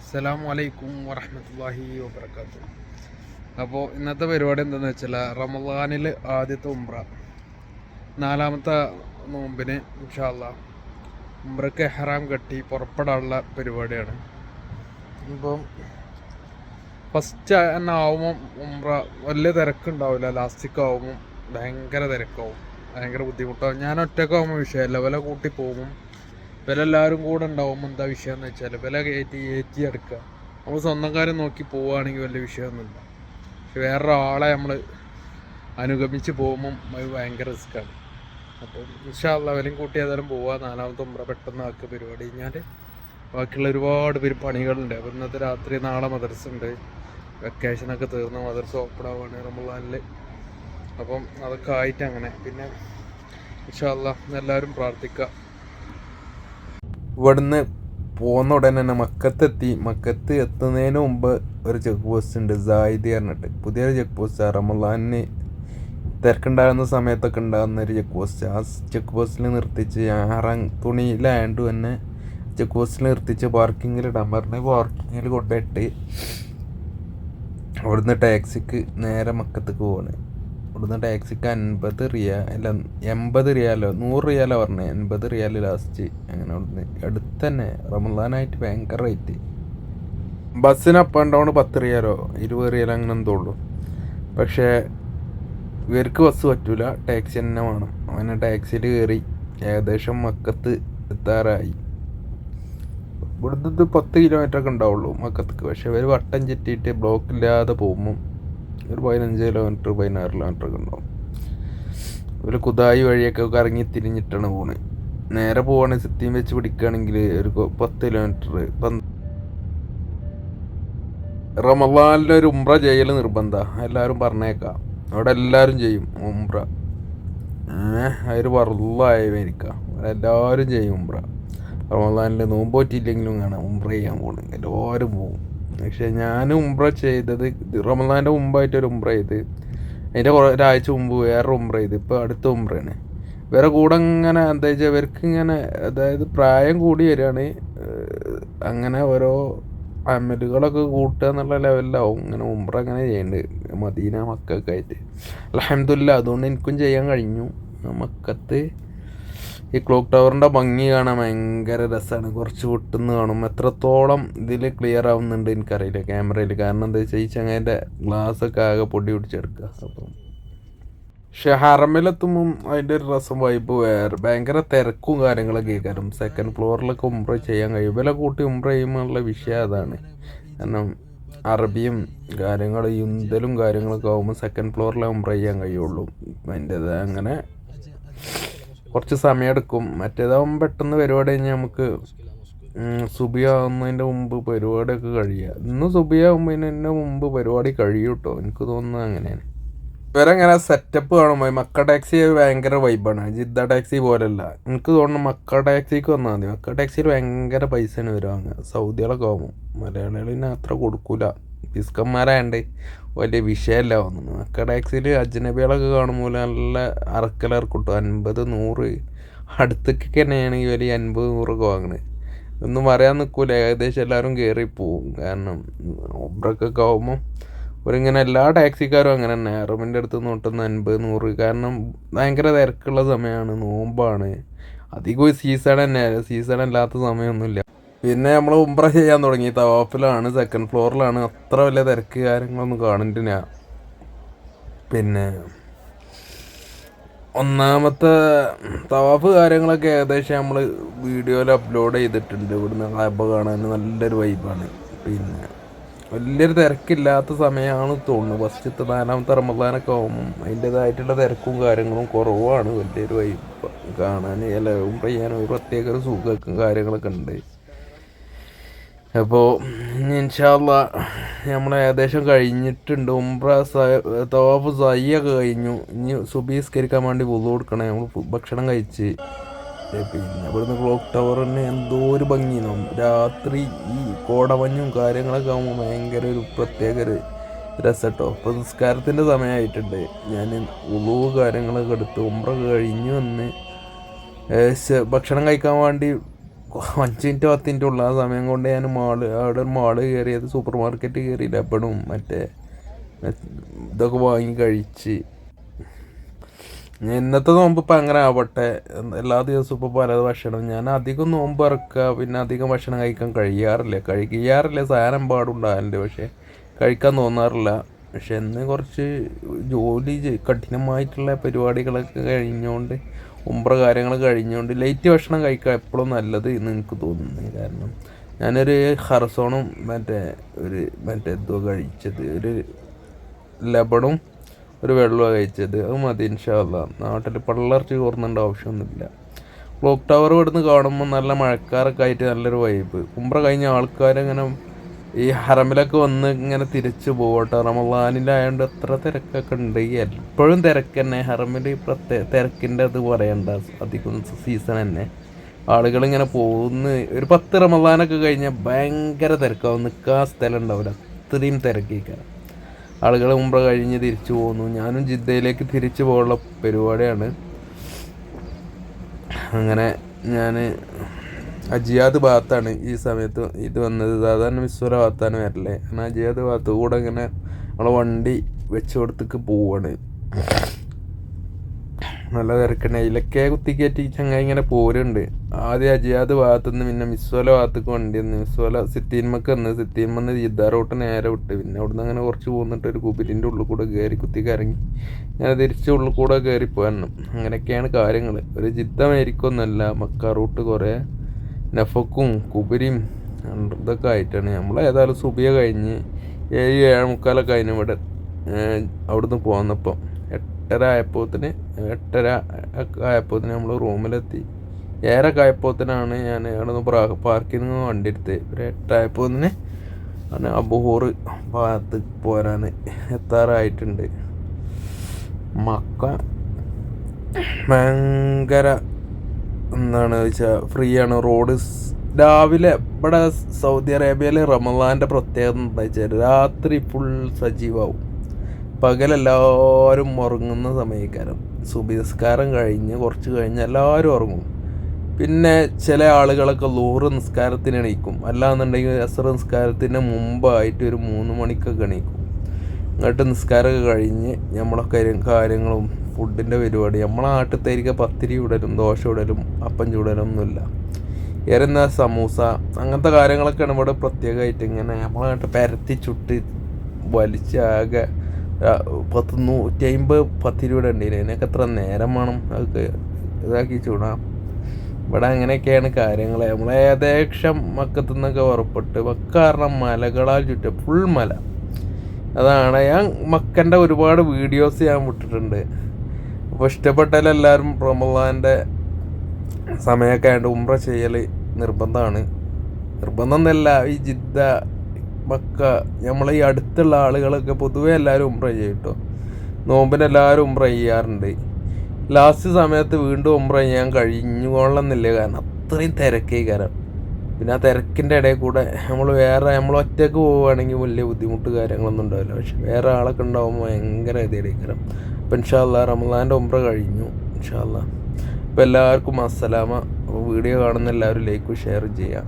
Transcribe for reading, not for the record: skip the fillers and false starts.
അസ്സലാമു അലൈക്കും വറഹ്മത്തുള്ളാഹി വബറകാതുഹു. അപ്പോൾ ഇന്നത്തെ പരിപാടി എന്താണെന്ന് വെച്ചാൽ റമളാനിൽ ആദ്യത്തെ ഉംറ, നാലാമത്തെ നോമ്പിന് ഇൻഷാ അല്ലാഹ് ഉംറക്ക് ഇഹ്റാം കെട്ടി പുറപ്പെടാനുള്ള പരിപാടിയാണ്. ഇപ്പം ഫസ്റ്റ് തന്നെ ആവുമ്പം ഉംറ വലിയ തിരക്കുണ്ടാവില്ല, ലാസ്റ്റിക്ക് ആവുമ്പം ഭയങ്കര തിരക്കാവും, ഭയങ്കര ബുദ്ധിമുട്ടാവും. ഞാൻ ഒറ്റക്കാവുമ്പോൾ വിഷയമല്ല, വില കൂട്ടി പോകും. വില എല്ലാവരും കൂടെ ഉണ്ടാവുമ്പോൾ എന്താ വിഷയം എന്ന് വെച്ചാൽ വില ഏറ്റി എടുക്കുക. നമ്മൾ സ്വന്തം കാര്യം നോക്കി പോവുകയാണെങ്കിൽ വലിയ വിഷയമൊന്നുമില്ല. പക്ഷെ വേറൊരാളെ നമ്മൾ അനുഗമിച്ച് പോകുമ്പം അത് ഭയങ്കര റിസ്ക്കാണ്. അപ്പോൾ ഇൻഷാ അല്ലാഹ് വിലയും കൂട്ടി ഏതായാലും പോവുക. നാലാമത്തെ ഉംറ പെട്ടെന്ന് ആക്കുക പരിപാടി കഴിഞ്ഞാൽ ബാക്കിയുള്ള ഒരുപാട് പേര് പണികളുണ്ട്. അപ്പോൾ ഇന്നത്തെ രാത്രി നാളെ മദ്രസ ഉണ്ട്, വെക്കേഷനൊക്കെ തീർന്ന് മദ്രസ ഓപ്പൺ ആവുകയാണ് റമളാനിൽ. അപ്പം അതൊക്കെ ആയിട്ട് അങ്ങനെ പിന്നെ ഇൻഷാ അല്ലാഹ് എല്ലാവരും പ്രാർത്ഥിക്കുക. ഇവിടുന്ന് പോകുന്ന ഉടനെ തന്നെ മക്കത്ത് എത്തുന്നതിന് മുമ്പ് ഒരു ചെക്ക് പോസ്റ്റ് ഉണ്ട്, സായിദ് പറഞ്ഞിട്ട് പുതിയൊരു ചെക്ക് പോസ്റ്റ്. റമളാനിന് തിരക്കുണ്ടാകുന്ന സമയത്തൊക്കെ ഉണ്ടാകുന്ന ഒരു ചെക്ക് പോസ്റ്റ്. ആ ചെക്ക് പോസ്റ്റിൽ നിർത്തിച്ച് തുണിയിലായതുകൊണ്ട് തന്നെ ചെക്ക് പോസ്റ്റിൽ നിർത്തിച്ച് പാർക്കിങ്ങിൽ ഇടാൻ പറഞ്ഞ് പാർക്കിങ്ങിൽ കൊണ്ടുപോയിട്ട് അവിടുന്ന് ടാക്സിക്ക് നേരെ മക്കത്തേക്ക് പോവാണ്. ഇവിടുന്ന് ടാക്സിക്ക് 50 റിയാൽ അല്ല 80 റിയാലോ 100 റിയാലോ പറഞ്ഞത്, 80 റിയാൽ ലാസ്റ്റ്. അങ്ങനെ അവിടുന്ന് അടുത്ത് തന്നെ. റമളാനായിട്ട് ഭയങ്കര റേറ്റ്. ബസ്സിന് അപ്പ് ആൻഡ് ഡൗൺ 10 റിയാലോ 20 റിയാലോ അങ്ങനെ എന്തോ ഉള്ളൂ. പക്ഷേ ഇവർക്ക് ബസ് പറ്റൂല, ടാക്സി തന്നെ വേണം. അങ്ങനെ ടാക്സിയിൽ കയറി ഏകദേശം മക്കത്ത് എത്താറായി. ഇവിടുന്ന് 10 കിലോമീറ്റർ ഒക്കെ ഉണ്ടാവുള്ളൂ മക്കത്തേക്ക്. പക്ഷെ ഇവർ വട്ടം ചുറ്റിയിട്ട് ബ്ലോക്ക് ഇല്ലാതെ പോകുമ്പം ഒരു 15 കിലോമീറ്റർ 16 കിലോമീറ്റർ ഒക്കെ ഉണ്ടാവും. ഒരു കുതായി വഴിയൊക്കെ കറങ്ങി തിരിഞ്ഞിട്ടാണ് പോകുന്നത്. നേരെ പോവുകയാണെങ്കിൽ സിറ്റിയും വെച്ച് പിടിക്കുകയാണെങ്കിൽ ഒരു 10 കിലോമീറ്റർ. റമളാനിൽ ഒരു ഉംറ ചെയ്യൽ നിർബന്ധമാണ്, എല്ലാവരും പറഞ്ഞേക്കാം. അവിടെ എല്ലാവരും ചെയ്യും ഉംറ. അതൊരു വറുള്ളായിരിക്കാം, എല്ലാവരും ചെയ്യും ഉംറ. റമളാനിൽ നോമ്പ് പറ്റിയില്ലെങ്കിലും കാണാം ഉംറ ചെയ്യാൻ പോകണം, എല്ലാവരും പോകും. പക്ഷെ ഞാൻ ഉംറ ചെയ്തത് റമളാൻ്റെ മുമ്പായിട്ടൊരു ഉംറ ചെയ്ത്, അതിൻ്റെ ഒരാഴ്ച മുമ്പ് വേറൊരു ഉംറ ചെയ്ത്, ഇപ്പോൾ അടുത്ത ഉംറയാണ്. വേറെ കൂടെ ഇങ്ങനെ എന്താ വെച്ചാൽ ഇവർക്ക് ഇങ്ങനെ അതായത് പ്രായം കൂടി വരികയാണ്. അങ്ങനെ ഓരോ അമലുകളൊക്കെ കൂട്ടുക എന്നുള്ള ലെവലിലാവും ഇങ്ങനെ ഉംറ അങ്ങനെ ചെയ്യേണ്ടത് മദീന മക്കൊക്കെ ആയിട്ട്. അൽഹംദുലില്ലാഹ് അതുകൊണ്ട് എനിക്കും ചെയ്യാൻ കഴിഞ്ഞു. മക്കത്ത് ഈ ക്ലോക്ക് ടവറിൻ്റെ ഭംഗി കാണാൻ ഭയങ്കര രസമാണ്. കുറച്ച് വിട്ടുന്ന് കാണും. എത്രത്തോളം ഇതിൽ ക്ലിയർ ആവുന്നുണ്ട് എനിക്കറിയില്ല ക്യാമറയിൽ. കാരണം എന്താ വെച്ചാൽ ഈ ചങ്ങേൻ്റെ ഗ്ലാസ്സൊക്കെ ആകെ പൊടി പിടിച്ചെടുക്കുക. അപ്പം പക്ഷെ ഹറമിലെത്തുമ്പം അതിൻ്റെ ഒരു രസം വൈബ് വേറെ. ഭയങ്കര തിരക്കും കാര്യങ്ങളൊക്കെ കേൾക്കാറും. സെക്കൻഡ് ഫ്ലോറിലൊക്കെ ഉംറ ചെയ്യാൻ കഴിയും. വില കൂട്ടി ഉംറ ചെയ്യുമ്പോഴുള്ള വിഷയം അതാണ്. കാരണം അറബിയും കാര്യങ്ങളും യുന്തലും കാര്യങ്ങളൊക്കെ ആകുമ്പോൾ സെക്കൻഡ് ഫ്ലോറിലെ ഉംറ ചെയ്യാൻ കഴിയുള്ളൂ. അതിൻ്റെത് അങ്ങനെ കുറച്ച് സമയമെടുക്കും. മറ്റേതാവുമ്പോൾ പെട്ടെന്ന് പരിപാടി കഴിഞ്ഞാൽ നമുക്ക് സുബിയാവുന്നതിൻ്റെ മുമ്പ് പരിപാടിയൊക്കെ കഴിയുക. ഇന്ന് സുബിയാവുന്നതിന് മുമ്പ് പരിപാടി കഴിയും കേട്ടോ, എനിക്ക് തോന്നുന്നത് അങ്ങനെയാണ്. ഇവരങ്ങനെ സെറ്റപ്പ് കാണുമ്പോൾ മക്ക ടാക്സി ഭയങ്കര വൈബാണ്. ജിദ്ദ ടാക്സി പോലെയല്ല. എനിക്ക് തോന്നുന്നു മക്ക ടാക്സിക്ക് വന്നാൽ മതി. മക്ക ടാക്സിയിൽ ഭയങ്കര പൈസയാണ് ഇവർ വാങ്ങുക. സൗദികളൊക്കെ ആകുമ്പോൾ മലയാളികളിന് അത്ര കൊടുക്കൂല, പിസ്കന്മാരായണ്ട് വലിയ വിഷയമല്ല തോന്നുന്നു. മക്ക ടാക്സിയിൽ അജ്നബികളൊക്കെ കാണുമ്പോൾ നല്ല അറക്കലർക്കിട്ടും 50 100 അടുത്തൊക്കെ തന്നെയാണെങ്കിൽ വലിയ 50 100 ഒക്കെ വാങ്ങണത്. ഒന്നും പറയാൻ നിൽക്കൂല, ഏകദേശം എല്ലാവരും കയറിപ്പോവും. കാരണം ഉംറക്കൊക്കെ ആകുമ്പോൾ ഒരിങ്ങനെ എല്ലാ ടാക്സിക്കാരും അങ്ങനെ തന്നെ റൂമിൻ്റെ അടുത്ത് നോട്ടുന്ന 50 100. കാരണം ഭയങ്കര തിരക്കുള്ള സമയമാണ്, നോമ്പാണ്, അധികം സീസൺ തന്നെ. സീസൺ അല്ലാത്ത സമയമൊന്നുമില്ല. പിന്നെ നമ്മൾ ഉംറ ചെയ്യാൻ തുടങ്ങി തവാഫിലാണ്, സെക്കൻഡ് ഫ്ലോറിലാണ്. അത്ര വലിയ തിരക്ക് കാര്യങ്ങളൊന്നും കാണുന്നില്ല. പിന്നെ ഒന്നാമത്തെ തവാഫ് കാര്യങ്ങളൊക്കെ ഏകദേശം നമ്മൾ വീഡിയോയിൽ അപ്ലോഡ് ചെയ്തിട്ടുണ്ട്. ഇവിടുന്ന് ഹാബ് കാണാൻ നല്ലൊരു വൈബാണ്. പിന്നെ വലിയൊരു തിരക്കില്ലാത്ത സമയമാണ് തോന്നുന്നു. ഫസ്റ്റത്തെ 4ാമത്തെ റമളാനൊക്കെ ആകുമ്പം അതിൻ്റേതായിട്ടുള്ള തിരക്കും കാര്യങ്ങളും കുറവാണ്. വലിയൊരു വൈബ് കാണാൻ എല്ലാവരും ചെയ്യാൻ ഒരു പ്രത്യേക ഒരു സുഖമൊക്കെ കാര്യങ്ങളൊക്കെ ഉണ്ട്. അപ്പോൾ ഇൻഷാ അല്ലാഹ് നമ്മൾ ഏകദേശം കഴിഞ്ഞിട്ടുണ്ട്. ഉംറ തവാഫ് സയ്യൊക്കെ കഴിഞ്ഞു. ഇനി സുബഹിസ്കരിക്കാൻ വേണ്ടി വുളു കൊടുക്കണം. നമ്മൾ ഭക്ഷണം കഴിച്ച് പിന്നെ ഇവിടുന്ന് ക്ലോക്ക് ടവറിന് എന്തോ ഒരു ഭംഗിയാണ് രാത്രി. ഈ കോടമഞ്ഞും കാര്യങ്ങളൊക്കെ ആകുമ്പോൾ ഭയങ്കര ഒരു പ്രത്യേക ഒരു രസം കേട്ടോ. അപ്പോൾ നിസ്കാരത്തിൻ്റെ സമയമായിട്ടുണ്ട്. ഞാൻ വുളു കാര്യങ്ങളൊക്കെ എടുത്ത് ഉംറ കഴിഞ്ഞു വന്ന് ഭക്ഷണം കഴിക്കാൻ വേണ്ടി 5 മിനിറ്റ് 10 മിനിറ്റ് ഉള്ള ആ സമയം കൊണ്ട് ഞാൻ അവിടെ ഒരു മാള് കയറിയത്, സൂപ്പർ മാർക്കറ്റ് കയറി ലബണും മറ്റേ ഇതൊക്കെ വാങ്ങി കഴിച്ച്. ഇന്നത്തെ നോമ്പ് ഇപ്പം അങ്ങനെ ആവട്ടെ, എല്ലാ ദിവസവും ഇപ്പോൾ പല ഭക്ഷണം. ഞാൻ അധികം നോമ്പ് ഇറക്കുക, പിന്നെ അധികം ഭക്ഷണം കഴിക്കാൻ കഴിയാറില്ല. സാധനം പാടുണ്ടാകലുണ്ട്, പക്ഷേ കഴിക്കാൻ തോന്നാറില്ല. പക്ഷെ ഇന്ന് കുറച്ച് കഠിനമായിട്ടുള്ള പരിപാടികളൊക്കെ കഴിഞ്ഞുകൊണ്ട്, കാര്യങ്ങൾ കഴിഞ്ഞുകൊണ്ട് ലൈറ്റ് ഭക്ഷണം കഴിക്കുക എപ്പോഴും നല്ലത് എന്ന് എനിക്ക് തോന്നുന്നു. കാരണം ഞാനൊരു ഹർസോണും മറ്റേ എന്തോ കഴിച്ചത്, ഒരു ലബണും ഒരു വെള്ളമാണ് കഴിച്ചത്. അത് മതി ഇൻഷാ അല്ലാഹ്. നാട്ടിൽ പള്ളർച്ച് കോർന്നേണ്ട ആവശ്യമൊന്നുമില്ല. ക്ലോക്ക് ടവർ ഇവിടുന്ന് കാണുമ്പോൾ നല്ല മഴക്കാരൊക്കെ ആയിട്ട് നല്ലൊരു വൈബ്. കഴിഞ്ഞ ആൾക്കാരിങ്ങനെ ഈ ഹറമിലൊക്കെ വന്ന് ഇങ്ങനെ തിരിച്ചു പോകട്ടെ. റമളാനിലായതുകൊണ്ട് എത്ര തിരക്കൊക്കെ ഉണ്ട്. എപ്പോഴും തിരക്ക് തന്നെ ഹറമിൽ. തിരക്കിൻ്റെ അത് പറയണ്ട, അധികം സീസൺ തന്നെ ആളുകളിങ്ങനെ പോകുന്ന. ഒരു 10 റമളാനൊക്കെ കഴിഞ്ഞാൽ ഭയങ്കര തിരക്കാവും, നിൽക്കാൻ സ്ഥലം ഉണ്ടാവില്ല, അത്രയും തിരക്കിക്കാൻ. ആളുകൾ കഴിഞ്ഞ് തിരിച്ചു പോകുന്നു. ഞാനും ജിദ്ദയിലേക്ക് തിരിച്ചു പോകാനുള്ള പരിപാടിയാണ്. അങ്ങനെ ഞാൻ അജിയാദ് ഭാഗത്താണ് ഈ സമയത്ത് ഇത് വന്നത്. സാധാരണ മിസ്വല ഭാഗത്താണ് വരല്ലേ. കാരണം അജിയാദ് ഭാഗത്ത് കൂടെ ഇങ്ങനെ നമ്മളെ വണ്ടി വെച്ച് കൊടുത്തേക്ക് പോവാണ്. നല്ല തിരക്കുണ്ട്. അതിലൊക്കെ കുത്തിക്കയറ്റി ചങ്ങായി ഇങ്ങനെ പോരുന്നുണ്ട്. ആദ്യം അജിയാദ് ഭാഗത്തുനിന്ന് പിന്നെ മിസ്വല ഭാഗത്തേക്ക് വണ്ടി വന്ന്, മിസ്വല സിറ്റീൻമക്ക് വന്ന്, സിറ്റീൻമന്ന് ജിദ്ദ റോട്ട് നേരെ വിട്ട്. പിന്നെ അവിടുന്ന് അങ്ങനെ കുറച്ച് പോന്നിട്ട് ഒരു കുബിരിൻ്റെ ഉള്ളിൽ കൂടെ കയറി കുത്തിക്കറങ്ങി ഞാൻ തിരിച്ച് ഉള്ളിൽ കൂടെ കയറി പോരണം. അങ്ങനെയൊക്കെയാണ് കാര്യങ്ങൾ. ഒരു ജിദ്ദ മേരിക്കൊന്നുമല്ല, മക്ക റൂട്ട് കുറേ നഫക്കും കുബിരിയും ഇതൊക്കെ ആയിട്ടാണ്. നമ്മൾ ഏതായാലും സുബിയ കഴിഞ്ഞ് 7-7:45 കഴിഞ്ഞ് ഇവിടെ അവിടുന്ന് പോന്നപ്പം 8:30 ആയപ്പോത്തിന് നമ്മൾ റൂമിലെത്തി. 7:00 ആയപ്പോത്തിനാണ് ഞാൻ അവിടെ പാർക്കിങ് വണ്ടി എടുത്ത്. ഒരു 8 ആയപ്പോത്തിന് അബുഹൂർ ഭാഗത്ത് പോരാൻ എത്താറായിട്ടുണ്ട്. മക്ക ഭയങ്കര എന്താണ് വെച്ചാൽ ഫ്രീ ആണ്. റോഡ് രാവിലെ ഇവിടെ സൗദി അറേബ്യയിൽ റമളാൻ്റെ പ്രത്യേകത എന്താ വെച്ചാൽ രാത്രി ഫുൾ സജീവാവും. പകലെല്ലാവരും ഉറങ്ങുന്ന സമയക്കാരം. സുബഹിസ്കാരം കഴിഞ്ഞ് കുറച്ച് കഴിഞ്ഞ് എല്ലാവരും ഉറങ്ങും. പിന്നെ ചില ആളുകളൊക്കെ ളുഹ്ർ നിസ്കാരത്തിന് എണീക്കും, അല്ലാന്നുണ്ടെങ്കിൽ അസ്ർ നിസ്കാരത്തിന് മുമ്പായിട്ട് ഒരു 3 മണിക്കൊക്കെ എണീക്കും. എന്നിട്ട് നിസ്കാരമൊക്കെ കഴിഞ്ഞ് നമ്മളൊക്കെ കാര്യങ്ങളും ഫുഡിൻ്റെ പരിപാടി. നമ്മളെ നാട്ടിലത്തേക്ക് പത്തിരി ചൂടലും ദോശ ചൂടലും അപ്പം ചൂടലും ഒന്നുമില്ല. ഏറുന്ന സമൂസ അങ്ങനത്തെ കാര്യങ്ങളൊക്കെയാണ് ഇവിടെ പ്രത്യേകമായിട്ട്. ഇങ്ങനെ നമ്മളെ നാട്ടിൽ പരത്തി ചുട്ട് വലിച്ച് ആകെ 150 പത്തിരി ഇവിടെ ഉണ്ടല്ലേ. അതിനൊക്കെ എത്ര നേരം വേണം അതൊക്കെ ഇതാക്കി ചൂടാം. ഇവിടെ അങ്ങനെയൊക്കെയാണ് കാര്യങ്ങൾ. നമ്മൾ ഏകദേശം മക്കത്തു നിന്നൊക്കെ ഉറപ്പിട്ട്. മക്ക കാരണം മലകളാൽ ചുറ്റും ഫുൾ മല. അതാണ് ഞാൻ മക്കൻ്റെ ഒരുപാട് വീഡിയോസ് ഞാൻ വിട്ടിട്ടുണ്ട്. അപ്പോൾ ഇഷ്ടപ്പെട്ടാൽ എല്ലാവരും റമളാൻ്റെ സമയമൊക്കെ ആയിട്ട് ഉംറ ചെയ്യൽ നിർബന്ധമാണ്. നിർബന്ധം എന്നല്ല, ഈ ജിദ്ദ മക്ക നമ്മളെ ഈ അടുത്തുള്ള ആളുകളൊക്കെ പൊതുവെ എല്ലാവരും ഉംറ ചെയ്യും കേട്ടോ. നോമ്പിന് എല്ലാവരും ഉംറ ചെയ്യാറുണ്ട്. ലാസ്റ്റ് സമയത്ത് വീണ്ടും ഉംറ ചെയ്യാൻ കഴിഞ്ഞുകൊള്ളുന്നില്ല, കാരണം അത്രയും തിരക്കേ കാരണം. പിന്നെ ആ തിരക്കിൻ്റെ ഇടയിൽ കൂടെ നമ്മൾ ഒറ്റയ്ക്ക് പോവുകയാണെങ്കിൽ വലിയ ബുദ്ധിമുട്ട് കാര്യങ്ങളൊന്നും ഉണ്ടാവില്ല. പക്ഷെ വേറെ ആളൊക്കെ ഉണ്ടാകുമ്പോൾ ഭയങ്കര ഇതേക്കാരം. അപ്പോൾ ഇൻഷാ അല്ലാഹ് റമളാൻ്റെ ഉംറ കഴിഞ്ഞു ഇൻഷാ അല്ലാഹ്. അപ്പോൾ എല്ലാവർക്കും അസ്സലാമ. അപ്പോൾ വീഡിയോ കാണുന്ന എല്ലാവരും ലൈക്കും ഷെയറും ചെയ്യാം.